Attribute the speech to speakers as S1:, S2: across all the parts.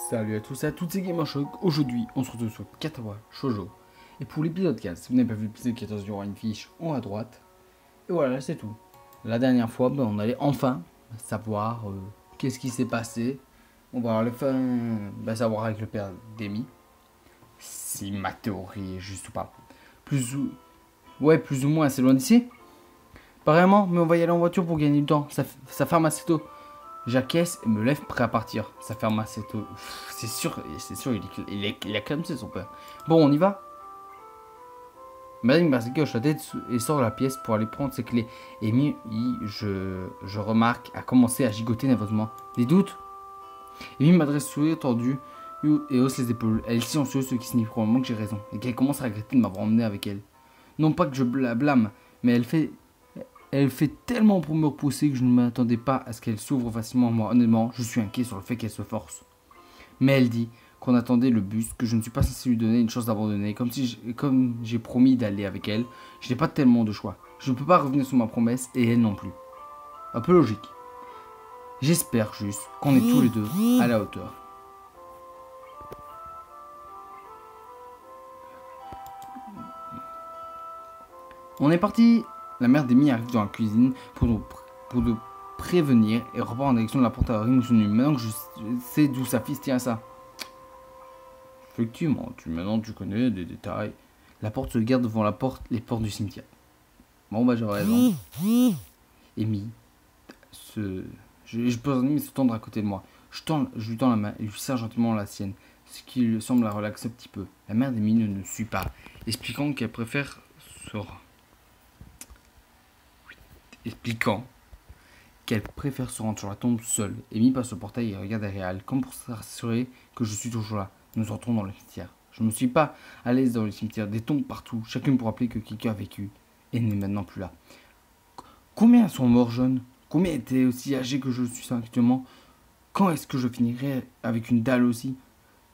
S1: Salut à tous et à toutes, c'est Gamershock. Aujourd'hui, on se retrouve sur Katawa Shoujo. Et pour l'épisode 15, si vous n'avez pas vu l'épisode 14, il y aura une fiche en haut à droite. Et voilà, c'est tout. La dernière fois, on allait enfin savoir qu'est-ce qui s'est passé. On va savoir avec le père d'Amy si ma théorie est juste ou pas. Plus ou moins, c'est loin d'ici. Pas vraiment, mais on va y aller en voiture pour gagner du temps. Ça ferme assez tôt. J'acquiesce et me lève prêt à partir. Ça ferme assez tôt. C'est sûr, il a clamsé son père. Bon, on y va. Madame Barsika hoche la tête et sort de la pièce pour aller prendre ses clés. Amy, je remarque, a commencé à gigoter nerveusement. Des doutes? Amy m'adresse sourire tordu et hausse les épaules. Elle est silencieuse, ce qui signifie probablement que j'ai raison et qu'elle commence à regretter de m'avoir emmené avec elle. Non pas que je la blâme, mais elle fait tellement pour me repousser que je ne m'attendais pas à ce qu'elle s'ouvre facilement à moi. Honnêtement, je suis inquiet sur le fait qu'elle se force. Mais elle dit qu'on attendait le bus, que je ne suis pas censé lui donner une chance d'abandonner. Comme j'ai promis d'aller avec elle, je n'ai pas tellement de choix. Je ne peux pas revenir sur ma promesse et elle non plus. Un peu logique. J'espère juste qu'on est tous les deux à la hauteur. On est parti. La mère d'Amy arrive dans la cuisine pour nous prévenir et repart en direction de la porte à Ring. Maintenant que je sais d'où sa fille tient ça. Effectivement, maintenant tu connais des détails. La porte se garde devant les portes du cimetière. Bon bah j'aurais raison. Amy je pose Amy se tendre à côté de moi. Je lui tends la main et lui serre gentiment la sienne, ce qui lui semble la relaxer un petit peu. La mère d'Amy ne nous suit pas, expliquant qu'elle préfère se rendre sur la tombe seule. Amy passe au portail et regarde derrière elle, comme pour s'assurer que je suis toujours là. Nous entrons dans le cimetière. Je ne me suis pas à l'aise dans le cimetière. Des tombes partout, chacune pour rappeler que quelqu'un a vécu et n'est maintenant plus là. Combien sont morts jeunes? Combien étaient aussi âgés que je suis actuellement? Quand est-ce que je finirai avec une dalle aussi?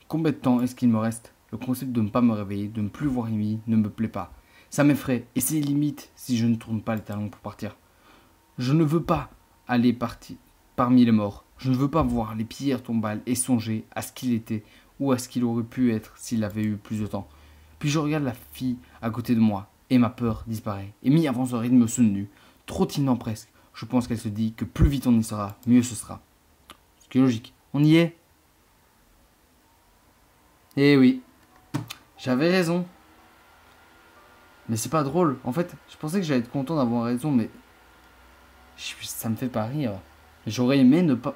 S1: Combien de temps est-ce qu'il me reste? Le concept de ne pas me réveiller, de ne plus voir Amy, ne me plaît pas. Ça m'effraie et c'est limite si je ne tourne pas les talons pour partir. Je ne veux pas aller parmi les morts. Je ne veux pas voir les pierres tombales et songer à ce qu'il était ou à ce qu'il aurait pu être s'il avait eu plus de temps. Puis je regarde la fille à côté de moi et ma peur disparaît. Amy avance au rythme soutenu, trottinant presque. Je pense qu'elle se dit que plus vite on y sera, mieux ce sera. Ce qui est logique. On y est? Eh oui, j'avais raison. Mais c'est pas drôle. En fait, je pensais que j'allais être content d'avoir raison, mais ça me fait pas rire. J'aurais aimé ne pas...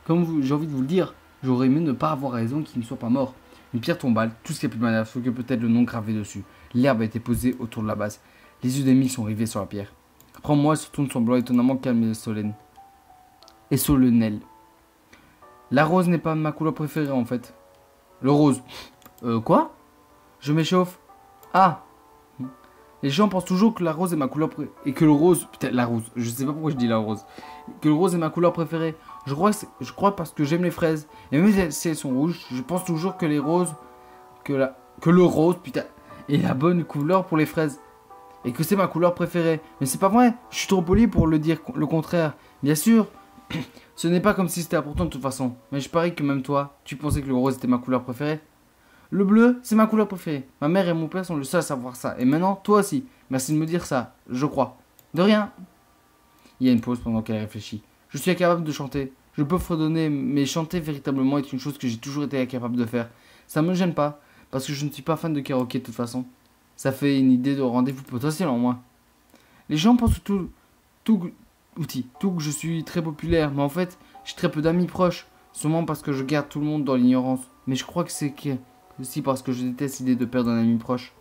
S1: j'ai envie de vous le dire, j'aurais aimé ne pas avoir raison qu'il ne soit pas mort. Une pierre tombale, tout ce qui est plus maniable, sauf que peut-être le nom gravé dessus. L'herbe a été posée autour de la base. Les yeux d'Amy sont rivés sur la pierre. Après moi, elle se tourne semblant étonnamment calme et solennel. La rose n'est pas ma couleur préférée en fait. Le rose. Quoi? Je m'échauffe. Ah. Les gens pensent toujours que la rose est ma couleur préférée. Et que le rose... Putain, la rose. Je sais pas pourquoi je dis la rose. Que le rose est ma couleur préférée. Je crois parce que j'aime les fraises. Et même si elles sont rouges, je pense toujours que les roses... Que le rose, putain, est la bonne couleur pour les fraises. Et que c'est ma couleur préférée. Mais c'est pas vrai. Je suis trop poli pour le dire le contraire. Bien sûr. Ce n'est pas comme si c'était important de toute façon. Mais je parie que même toi, tu pensais que le rose était ma couleur préférée. Le bleu, c'est ma couleur préférée. Ma mère et mon père sont les seuls à savoir ça. Et maintenant, toi aussi. Merci de me dire ça, je crois. De rien. Il y a une pause pendant qu'elle réfléchit. Je suis incapable de chanter. Je peux fredonner, mais chanter véritablement est une chose que j'ai toujours été incapable de faire. Ça me gêne pas, parce que je ne suis pas fan de karaoké de toute façon. Ça fait une idée de rendez-vous potentiel en moi. Les gens pensent tout que je suis très populaire, mais en fait, j'ai très peu d'amis proches. Sûrement parce que je garde tout le monde dans l'ignorance. Mais je crois que c'est aussi parce que je déteste l'idée de perdre un ami proche.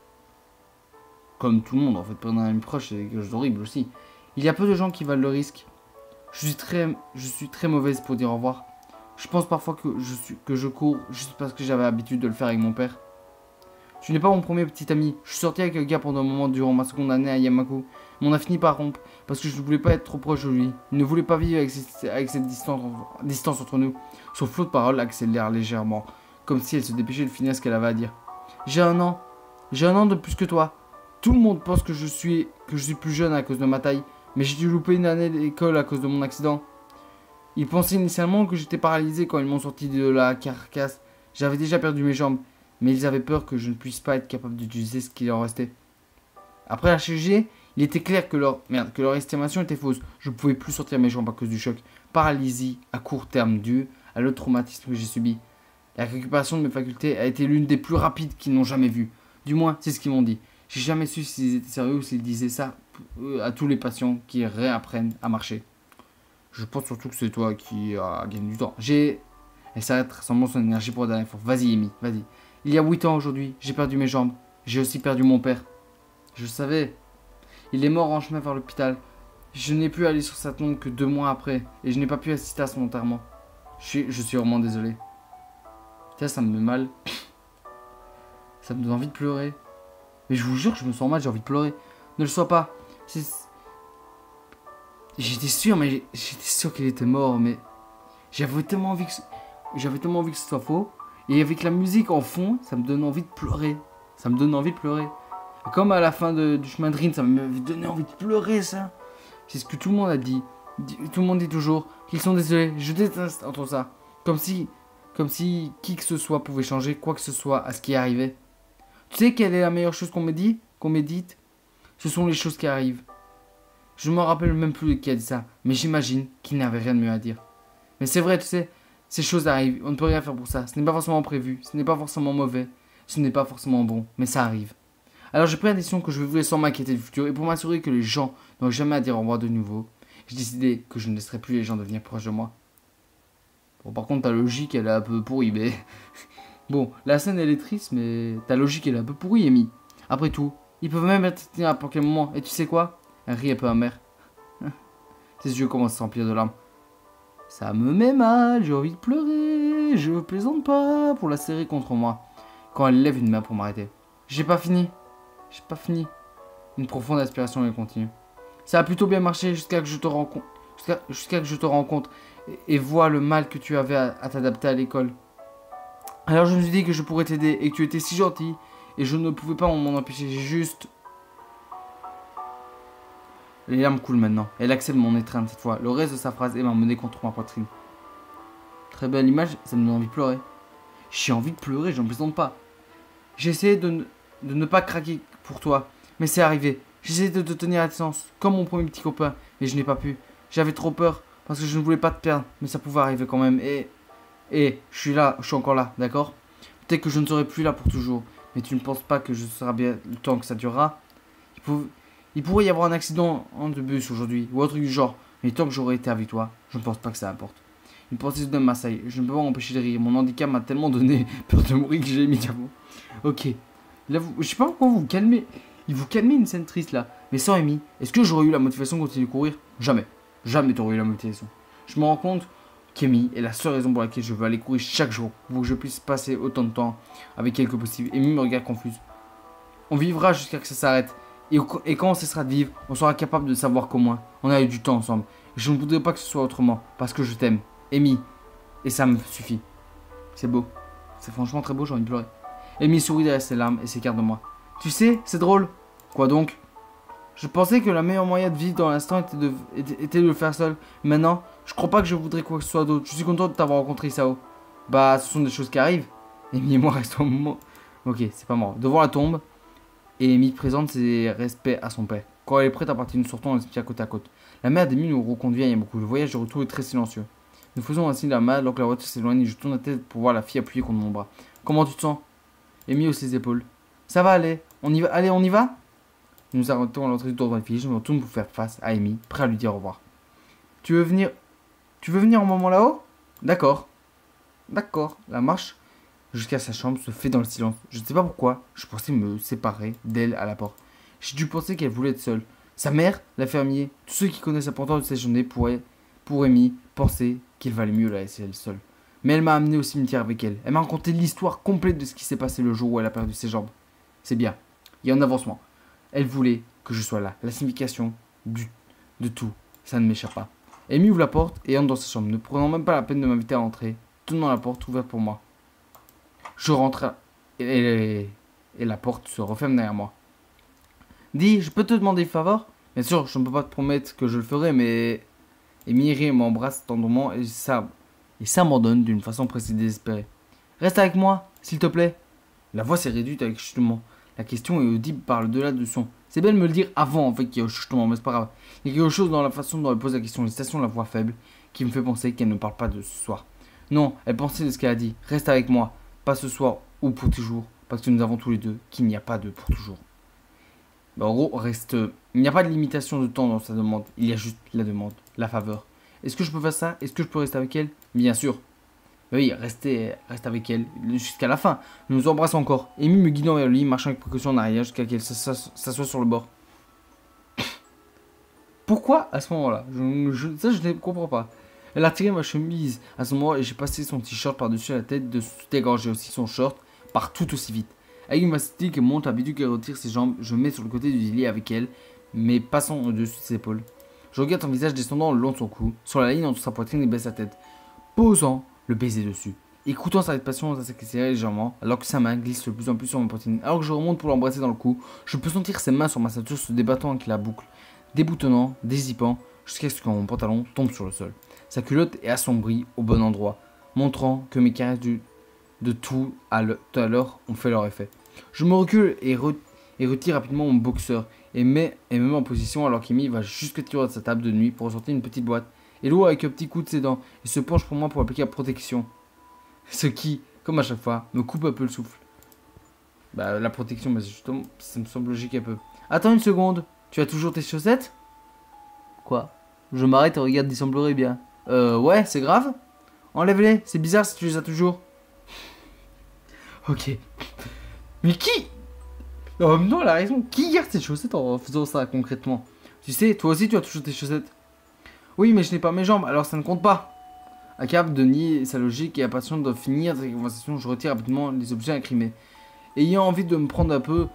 S1: Comme tout le monde, en fait, perdre un ami proche, c'est quelque chose d'horrible aussi. Il y a peu de gens qui valent le risque. Je suis très mauvaise pour dire au revoir. Je pense parfois que je cours juste parce que j'avais l'habitude de le faire avec mon père. Tu n'es pas mon premier petit ami. Je suis sorti avec un gars pendant un moment durant ma seconde année à Yamaku. Mais on a fini par rompre parce que je ne voulais pas être trop proche de lui. Il ne voulait pas vivre avec cette distance entre nous. Son flot de paroles accélère légèrement, comme si elle se dépêchait de finir ce qu'elle avait à dire. J'ai un an de plus que toi. Tout le monde pense que je suis plus jeune à cause de ma taille. Mais j'ai dû louper une année d'école à cause de mon accident. Ils pensaient initialement que j'étais paralysé quand ils m'ont sorti de la carcasse. J'avais déjà perdu mes jambes, mais ils avaient peur que je ne puisse pas être capable d'utiliser ce qu'il en restait. Après la chirurgie, il était clair que leur estimation était fausse. Je ne pouvais plus sortir mes jambes à cause du choc. Paralysie à court terme due à le traumatisme que j'ai subi. La récupération de mes facultés a été l'une des plus rapides qu'ils n'ont jamais vues. Du moins, c'est ce qu'ils m'ont dit. J'ai jamais su s'ils étaient sérieux ou s'ils disaient ça à tous les patients qui réapprennent à marcher. Je pense surtout que c'est toi qui as gagné du temps. Elle s'arrête, rassemblant son énergie pour la dernière fois. Vas-y, Amy, vas-y. Il y a 8 ans aujourd'hui, j'ai perdu mes jambes. J'ai aussi perdu mon père. Je le savais. Il est mort en chemin vers l'hôpital. Je n'ai pu aller sur sa tombe que 2 mois après. Et je n'ai pas pu assister à son enterrement. Je suis vraiment désolé. Tiens, ça me met mal. Ça me donne envie de pleurer. Mais je vous jure que je me sens mal, j'ai envie de pleurer. Ne le sois pas. J'étais sûr qu'il était mort, mais j'avais tellement envie que ce soit faux. Et avec la musique en fond, ça me donne envie de pleurer. Ça me donne envie de pleurer. Et comme à la fin du chemin de Rin, ça m'avait donné envie de pleurer, ça. C'est ce que tout le monde a dit. Tout le monde dit toujours qu'ils sont désolés. Je déteste entendre ça. Comme si qui que ce soit pouvait changer quoi que ce soit à ce qui est arrivé. Tu sais quelle est la meilleure chose qu'on médite? Ce sont les choses qui arrivent. Je ne me rappelle même plus qui a dit ça, mais j'imagine qu'il n'avait rien de mieux à dire. Mais c'est vrai, tu sais, ces choses arrivent, on ne peut rien faire pour ça. Ce n'est pas forcément prévu, ce n'est pas forcément mauvais, ce n'est pas forcément bon, mais ça arrive. Alors j'ai pris la décision que je vivrai sans m'inquiéter du futur, et pour m'assurer que les gens n'auraient jamais à dire au revoir de nouveau, j'ai décidé que je ne laisserai plus les gens devenir proches de moi. Bon, par contre, ta logique, elle est un peu pourrie, mais... Bon, la scène, elle est triste, mais ta logique, elle est un peu pourrie, Amy. Après tout, ils peuvent même être à n'importe quel moment, et tu sais quoi? Un rire un peu amer. Ses yeux commencent à remplir de larmes. Ça me met mal, j'ai envie de pleurer, je plaisante pas pour la serrer contre moi. Quand elle lève une main pour m'arrêter. J'ai pas fini. Une profonde aspiration et continue. Ça a plutôt bien marché jusqu'à que je te rencontre. Jusqu'à que je te rencontre et vois le mal que tu avais à t'adapter à l'école. Alors je me suis dit que je pourrais t'aider et que tu étais si gentil et je ne pouvais pas m'en empêcher. J'ai juste... Les larmes coulent maintenant. Elle accède mon étreinte cette fois. Le reste de sa phrase est m'emmener contre ma poitrine. Très belle image, ça me donne envie de pleurer. J'ai envie de pleurer, j'en plaisante pas. J'ai essayé de ne pas craquer pour toi, mais c'est arrivé. J'ai essayé de te tenir à distance, comme mon premier petit copain, mais je n'ai pas pu. J'avais trop peur, parce que je ne voulais pas te perdre, mais ça pouvait arriver quand même. Et je suis là, je suis encore là, d'accord? Peut-être que je ne serai plus là pour toujours, mais tu ne penses pas que je serai bien le temps que ça durera? Il pourrait y avoir un accident de bus aujourd'hui, ou un truc du genre, mais tant que j'aurai été avec toi, je ne pense pas que ça importe. Une pensée de m'assaille, je ne peux pas m'empêcher de rire, mon handicap m'a tellement donné peur de mourir que j'ai mis à vous. Ok, là, je sais pas pourquoi vous calmez, vous calmez une scène triste là, mais sans Amy, est-ce que j'aurais eu la motivation de continuer de courir? Jamais, jamais t'aurais eu la motivation. Je me rends compte qu'Amy est la seule raison pour laquelle je veux aller courir chaque jour, pour que je puisse passer autant de temps avec elle que possible. Amy me regarde confuse. On vivra jusqu'à ce que ça s'arrête. Et quand on cessera de vivre, on sera capable de savoir qu'au moins, on a eu du temps ensemble. Je ne voudrais pas que ce soit autrement, parce que je t'aime, Amy. Et ça me suffit. C'est beau. C'est franchement très beau, j'ai envie de pleurer. Amy sourit derrière ses larmes et s'écarte de moi. Tu sais, c'est drôle. Quoi donc? Je pensais que le meilleur moyen de vivre dans l'instant était de le faire seul. Maintenant, je crois pas que je voudrais quoi que ce soit d'autre. Je suis content de t'avoir rencontré, Isao. Bah, ce sont des choses qui arrivent. Amy et moi restons au moment. Ok, c'est pas mort. Devant la tombe. Et Amy présente ses respects à son père. Quand elle est prête à partir, nous sortons à côte à côte. La mère d'Amy nous reconduit à Yamaku. Le voyage de retour est très silencieux. Nous faisons un signe de la main alors que la voiture s'éloigne et je tourne la tête pour voir la fille appuyée contre mon bras. Comment tu te sens? Amy hausse ses épaules. Ça va aller. On y va. Allez, on y va? Nous arrêtons à l'entrée du tour de la fille. Je me retourne pour faire face à Amy, prêt à lui dire au revoir. Tu veux venir un moment là-haut? D'accord. D'accord. La marche jusqu'à sa chambre se fait dans le silence. Je ne sais pas pourquoi, je pensais me séparer d'elle à la porte. J'ai dû penser qu'elle voulait être seule. Sa mère, l'infirmier, tous ceux qui connaissent l'importance de cette journée pour Amy, pensaient qu'il valait mieux la laisser elle seule. Mais elle m'a amené au cimetière avec elle. Elle m'a raconté l'histoire complète de ce qui s'est passé le jour où elle a perdu ses jambes. C'est bien. Il y a un avancement. Elle voulait que je sois là. La signification de tout. Ça ne m'échappe pas. Amy ouvre la porte et entre dans sa chambre, ne prenant même pas la peine de m'inviter à entrer, tenant la porte ouverte pour moi. Je rentre et la porte se referme derrière moi. Dis, je peux te demander un favor? Bien sûr, je ne peux pas te promettre que je le ferai, mais... Amy m'embrasse tendrement et ça m'ordonne d'une façon presque désespérée. Reste avec moi, s'il te plaît. La voix s'est réduite avec chuchotement. La question est audible par-delà de son. C'est bien de me le dire avant, en fait, qu'il y a chuchotement, mais c'est pas grave. Il y a quelque chose dans la façon dont elle pose la question, l'hésitation de la voix faible, qui me fait penser qu'elle ne parle pas de ce soir. Non, elle pensait de ce qu'elle a dit. Reste avec moi, pas ce soir ou pour toujours, parce que nous avons tous les deux qu'il n'y a pas de pour toujours. Ben, en gros, reste. Il n'y a pas de limitation de temps dans sa demande, il y a juste la demande, la faveur. Est-ce que je peux faire ça? Est-ce que je peux rester avec elle? Bien sûr. Oui, reste avec elle jusqu'à la fin. Nous nous embrassons encore. Amy me guidant vers le lit, marchant avec précaution en arrière jusqu'à qu'elle s'assoie sur le bord. Pourquoi à ce moment-là? Ça, je ne comprends pas. Elle a tiré ma chemise à ce moment et j'ai passé son t-shirt par-dessus la tête de dégorger aussi son short par tout aussi vite. Avec une facilité qui monte, habitude qu'elle retire ses jambes, je me mets sur le côté du lit avec elle, mais passant au-dessus de ses épaules. Je regarde son visage descendant le long de son cou, sur la ligne entre sa poitrine et baisse sa tête, posant le baiser dessus. Écoutant sa respiration s'accélérer légèrement, alors que sa main glisse de plus en plus sur ma poitrine. Alors que je remonte pour l'embrasser dans le cou, je peux sentir ses mains sur ma ceinture se débattant avec la boucle, déboutonnant, dézippant, jusqu'à ce que mon pantalon tombe sur le sol. Sa culotte est assombrie au bon endroit, montrant que mes caresses de tout à l'heure ont fait leur effet. Je me recule et retire rapidement mon boxeur et me mets en position alors qu'Amy va jusqu'à tirer de sa table de nuit pour ressortir une petite boîte et l'ouvre avec un petit coup de ses dents et se penche pour moi pour appliquer la protection. Ce qui, comme à chaque fois, me coupe un peu le souffle. Bah la protection, bah, justement, ça me semble logique un peu. Attends une seconde, tu as toujours tes chaussettes? Quoi? Je m'arrête et regarde, il semblerait bien. Ouais, c'est grave? Enlève-les, c'est bizarre si tu les as toujours. Ok. Mais qui? Non, elle a raison. Qui garde ses chaussettes en faisant ça concrètement? Tu sais, toi aussi tu as toujours tes chaussettes. Oui, mais je n'ai pas mes jambes, alors ça ne compte pas. Incapable de nier sa logique et impatient de finir cette conversation, je retire rapidement les objets incrimés. Ayant envie de me prendre un peu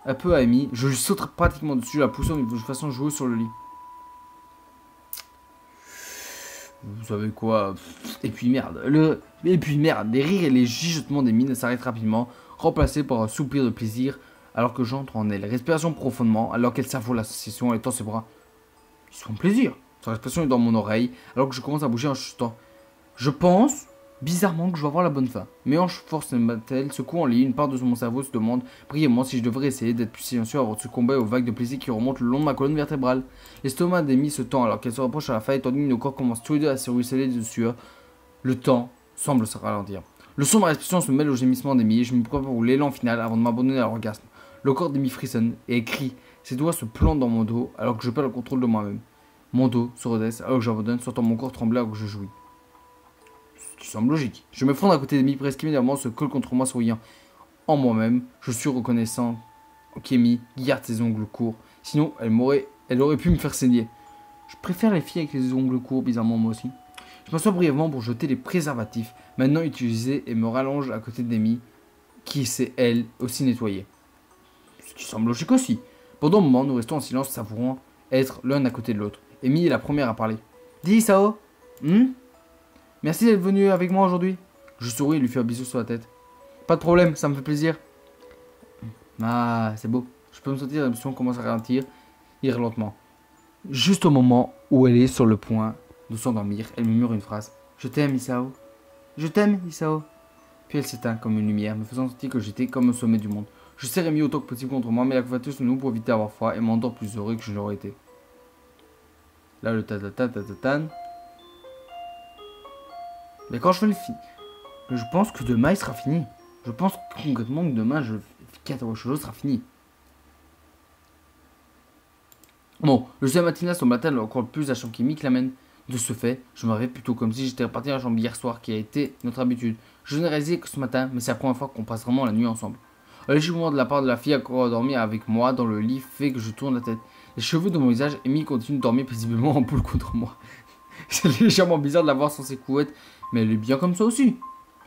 S1: à Amy, je lui saute pratiquement dessus, la poussant de façon joueuse sur le lit. Vous savez quoi? Et puis merde, les rires et les gigotements d'Amy ne s'arrêtent rapidement, remplacés par un soupir de plaisir, alors que j'entre en elle. Respiration profondément, alors qu'elle savoure l'association en étend ses bras. Ils sont plaisir. Sa respiration est dans mon oreille, alors que je commence à bouger en chuchotant. Je pense, bizarrement, que je vais avoir la bonne fin. Mes hanches forcent elle secoue en lit, une part de mon cerveau se demande brièvement si je devrais essayer d'être plus silencieux avant de succomber aux vagues de plaisir qui remontent le long de ma colonne vertébrale. L'estomac d'Amy se tend alors qu'elle se rapproche à la faille, tandis que nos corps commencent tous les deux à se ruisseler de sueur. Le temps semble se ralentir. Le son de ma respiration se mêle au gémissement d'Amy et je me prépare pour l'élan final avant de m'abandonner à l'orgasme. Le corps d'Amy frissonne et crie. Ses doigts se plantent dans mon dos alors que je perds le contrôle de moi-même. Mon dos se redresse alors que j'abandonne, sentant mon corps trembler alors que je jouis. Ce qui semble logique. Je me fronde à côté d'Amy, presque immédiatement se colle contre moi souriant. En moi-même, je suis reconnaissant qu'Amy garde ses ongles courts. Sinon, elle aurait pu me faire saigner. Je préfère les filles avec les ongles courts, bizarrement moi aussi. Je m'assois brièvement pour jeter les préservatifs, maintenant utilisés, et me rallonge à côté d'Amy, qui s'est, elle, aussi nettoyée. Ce qui semble logique aussi. Pendant un moment, nous restons en silence, savourant être l'un à côté de l'autre. Amy est la première à parler. Dis, Sao. Merci d'être venu avec moi aujourd'hui. Je souris et lui fais un bisou sur la tête. Pas de problème, ça me fait plaisir. Ah, c'est beau. Je peux me sentir, l'émotion commence à ralentir, lentement. Juste au moment où elle est sur le point de s'endormir, elle murmure une phrase. Je t'aime, Isao. Je t'aime, Isao. Puis elle s'éteint comme une lumière, me faisant sentir que j'étais comme au sommet du monde. Je serre Amy autant que possible contre moi, mais la couverture sous nous pour éviter d'avoir froid et m'endors plus heureux que je l'aurais été. Là, le ta-ta-ta-ta-ta-tan. Mais quand je fais le film, je pense que demain il sera fini. Je pense concrètement que demain, chose sera fini. Bon, le soleil matinal son matin encore plus la chambre chimique l'amène. De ce fait, je me réveille plutôt comme si j'étais reparti à la chambre hier soir, qui a été notre habitude. Je n'ai réalisé que ce matin, mais c'est la première fois qu'on passe vraiment la nuit ensemble. Un léger mouvement de la part de la fille à dormir avec moi dans le lit fait que je tourne la tête. Les cheveux de mon visage, Amy continue de dormir paisiblement en boule contre moi. C'est légèrement bizarre de la voir sans ses couettes, mais elle est bien comme ça aussi.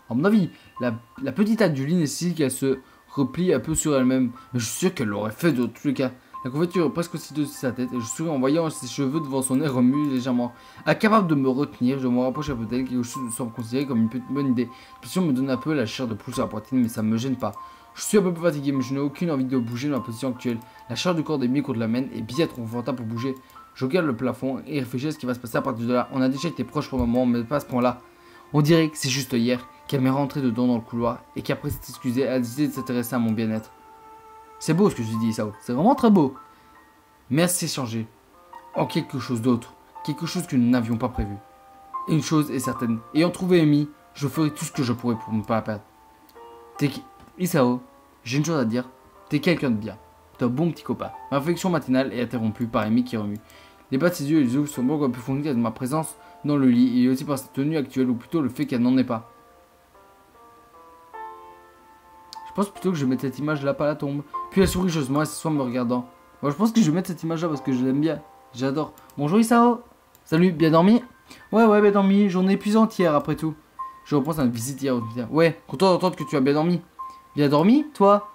S1: À mon avis, la petite taille du lit nécessite qu'elle se replie un peu sur elle-même, mais je suis sûr qu'elle l'aurait fait dans tous les cas. La couverture est presque aussi de sa tête et je souris en voyant ses cheveux devant son nez remuer légèrement. Incapable de me retenir, je me rapproche un peu d'elle, quelque chose semble considéré comme une bonne idée. La pression me donne un peu la chair de poule sur la poitrine, mais ça me gêne pas. Je suis un peu plus fatigué, mais je n'ai aucune envie de bouger dans la position actuelle. La charge du corps d'Amy contre la mienne est bien trop confortable pour bouger. Je regarde le plafond et réfléchis à ce qui va se passer à partir de là. On a déjà été proches pour le moment, mais pas à ce point-là. On dirait que c'est juste hier qu'elle m'est rentrée dedans dans le couloir et qu'après s'est excusée, elle a décidé de s'intéresser à mon bien-être. C'est beau ce que je dis, Sao. C'est vraiment très beau. Mais elle s'est changée en quelque chose d'autre. Quelque chose que nous n'avions pas prévu. Et une chose est certaine. Ayant trouvé Amy, je ferai tout ce que je pourrai pour ne pas la perdre. Isao, j'ai une chose à te dire. T'es quelqu'un de bien. T'es un bon petit copain. Ma réflexion matinale est interrompue par Amy qui remue. Les bas de ses yeux et les yeux sont beaucoup plus fondus de ma présence dans le lit et aussi par sa tenue actuelle ou plutôt le fait qu'elle n'en ait pas. Je pense plutôt que je vais mettre cette image là, pas la tombe. Puis elle sourit joyeusement et s'assoit en me regardant. Moi je pense que je vais mettre cette image là parce que je l'aime bien. J'adore. Bonjour Isao. Salut, bien dormi? Ouais, bien dormi. Journée épuisante hier après tout. Je repense à notre visite hier. Ouais, content d'entendre que tu as bien dormi. Bien dormi, toi?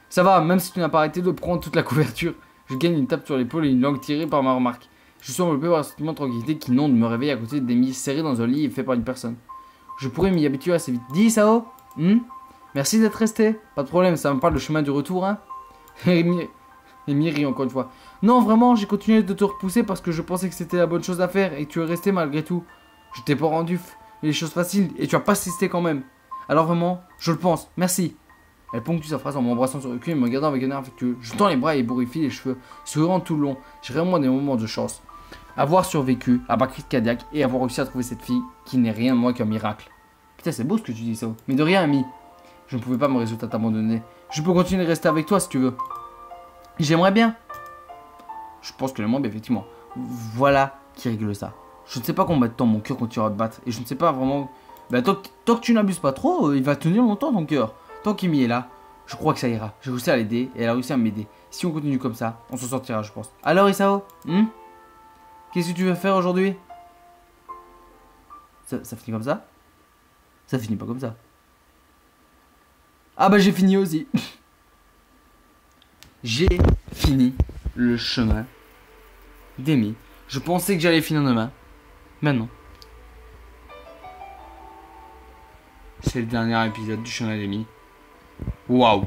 S1: Ça va, même si tu n'as pas arrêté de prendre toute la couverture. Je gagne une tape sur l'épaule et une langue tirée par ma remarque. Je suis enveloppé par un sentiment de tranquillité qui inonde me réveille à côté d'Amy serré dans un lit et fait par une personne. Je pourrais m'y habituer assez vite. Dis Sao? Merci d'être resté. Pas de problème, ça me parle le chemin du retour, hein? Amy rit encore une fois. Non, vraiment, j'ai continué de te repousser parce que je pensais que c'était la bonne chose à faire et que tu es resté malgré tout. Je t'ai pas rendu les choses faciles et tu as persisté quand même. Alors vraiment, je le pense. Merci. Elle ponctue sa phrase en m'embrassant sur le cul et me regardant avec un air affectueux. Je tends les bras et ébourifie les cheveux, souriant tout le long. J'ai vraiment des moments de chance. Avoir survécu à ma crise cardiaque et avoir réussi à trouver cette fille qui n'est rien de moins qu'un miracle. Putain, c'est beau ce que tu dis, ça. Mais de rien, ami. Je ne pouvais pas me résoudre à t'abandonner. Je peux continuer de rester avec toi si tu veux. J'aimerais bien. Je pense que le monde, effectivement. Voilà qui règle ça. Je ne sais pas combien de temps mon cœur continuera de battre. Et je ne sais pas vraiment. Bah, tant que tu n'abuses pas trop, il va tenir longtemps ton cœur. Tant qu'Amy est là, je crois que ça ira. J'ai réussi à l'aider et elle a réussi à m'aider. Si on continue comme ça, on s'en sortira, je pense. Alors, Isao, qu'est-ce que tu veux faire aujourd'hui? Ça finit comme ça? Ça finit pas comme ça. Ah bah j'ai fini aussi. J'ai fini le chemin d'Amy. Je pensais que j'allais finir demain. Mais non. C'est le dernier épisode du chemin d'Amy. Waouh.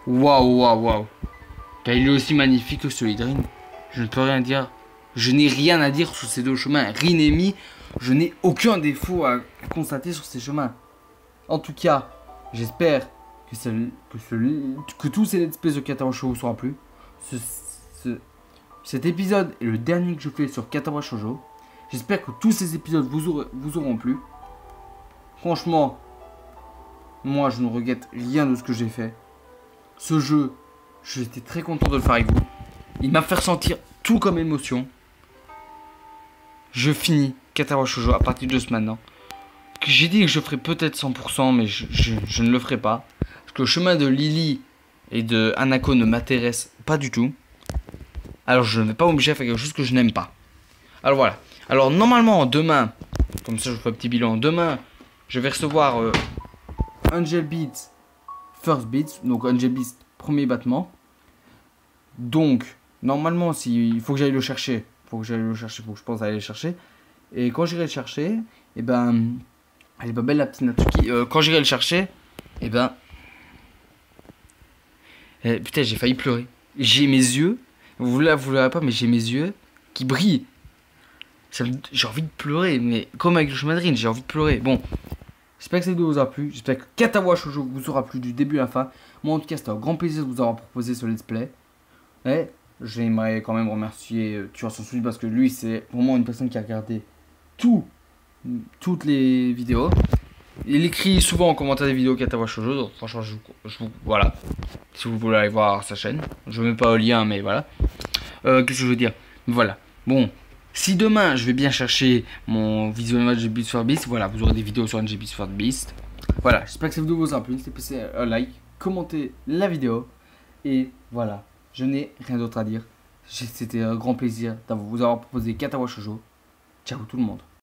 S1: Waouh. Il est aussi magnifique que celui de Rin. Je ne peux rien dire. Je n'ai rien à dire sur ces deux chemins. Rin et Amy, je n'ai aucun défaut à constater sur ces chemins. En tout cas, j'espère que tous ces let's play de Katawa Shoujo vous aura plu. Cet épisode est le dernier que je fais sur Katawa Shoujo. J'espère que tous ces épisodes vous auront plu. Franchement, moi je ne regrette rien de ce que j'ai fait. Ce jeu, j'étais très content de le faire avec vous. Il m'a fait ressentir tout comme émotion. Je finis Katawa Shoujo à partir de ce maintenant. J'ai dit que je ferais peut-être 100%, mais je ne le ferai pas. Parce que le chemin de Lily et de Hanako ne m'intéresse pas du tout. Alors je ne vais pas m'obliger à faire quelque chose que je n'aime pas. Alors voilà. Alors normalement demain, comme ça je vous fais un petit bilan. Demain, je vais recevoir Angel Beats First Beats. Donc Angel Beats premier battement. Donc normalement il faut que j'aille le chercher. Faut que je pense aller le chercher. Et quand j'irai le chercher, et ben... Elle est pas belle la petite Natsuki. Quand j'irai le chercher, et ben... putain, j'ai failli pleurer. J'ai mes yeux, vous ne verrez pas, mais j'ai mes yeux qui brillent. J'ai envie de pleurer, mais comme avec le chemin de Rin, j'ai envie de pleurer. Bon, j'espère que cette vidéo vous a plu. J'espère que Katawa Shoujo vous aura plu du début à la fin. Moi en tout cas, c'était un grand plaisir de vous avoir proposé ce let's play. Et j'aimerais quand même remercier Tueur sans souci parce que lui, c'est vraiment une personne qui a regardé toutes les vidéos. Il écrit souvent en commentaire des vidéos Katawa Shoujo, donc franchement voilà. Si vous voulez aller voir sa chaîne, je ne mets pas au lien, mais voilà. Qu'est-ce que je veux dire? Voilà. Bon, si demain je vais bien chercher mon visionnage de Beast for Beast, voilà, vous aurez des vidéos sur NG Beast for Beast. Voilà, j'espère que cette vidéo vous a plu. N'hésitez pas à laisser un like, commenter la vidéo. Et voilà, je n'ai rien d'autre à dire. C'était un grand plaisir de vous avoir proposé Katawa Shoujo. Ciao tout le monde.